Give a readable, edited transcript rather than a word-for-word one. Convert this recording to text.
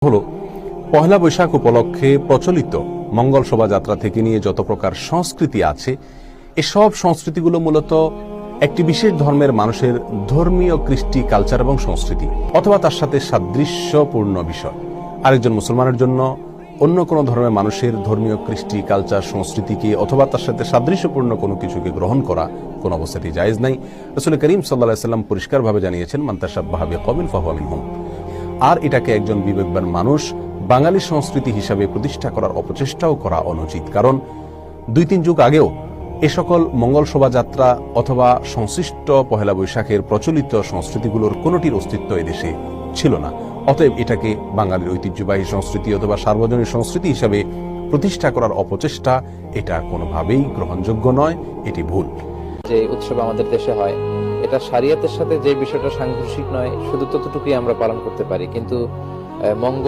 হলো পহেলা বৈশাখ উপলক্ষে প্রচলিত মঙ্গল শোভাযাত্রা থেকে নিয়ে যত প্রকার সংস্কৃতি আছে এসব সংস্কৃতিগুলো মূলত একটি বিশেষ ধর্মের মানুষের ধর্মীয় কৃষ্টি কালচার এবং সংস্কৃতি অথবা তার সাথে সাদৃশ্যপূর্ণ বিষয়। আরেকজন মুসলমানের জন্য অন্য কোনো ধর্মের মানুষের ধর্মীয় কৃষ্টি কালচার সংস্কৃতিকে অথবা তার সাথে সাদৃশ্যপূর্ণ কোনো কিছুকে গ্রহণ করা কোন অবস্থাতেই জায়েজ নাই। রাসূল করিম সাল্লাল্লাহু আলাইহি ওয়াসাল্লাম পরিষ্কারভাবে জানিয়েছেন, মান তাশাব্বাহা বিকওমিন ফাহুয়া মিনহুম। আর এটাকে একজন বিবেকবান মানুষ বাঙালি সংস্কৃতি হিসাবে প্রতিষ্ঠা করার অপচেষ্টাও করা অনুচিত। কারণ ২-৩ যুগ আগেও এ সকল মঙ্গল শোভাযাত্রা অথবা সংশ্লিষ্ট পহেলা বৈশাখের প্রচলিত সংস্কৃতিগুলোর কোনোটির অস্তিত্ব এদেশে ছিল না। অতএব এটাকে বাঙালির ঐতিহ্যবাহী সংস্কৃতি অথবা সার্বজনীন সংস্কৃতি হিসাবে প্রতিষ্ঠা করার অপচেষ্টা এটা কোনোভাবেই গ্রহণযোগ্য নয়, এটি ভুল। যে উৎসব আমাদের দেশে হয় এটা শরিয়তের সাথে যে বিষয়টা সাংঘর্ষিক নয় শুধু ততটুকুই আমরা পালন করতে পারি, কিন্তু মঙ্গল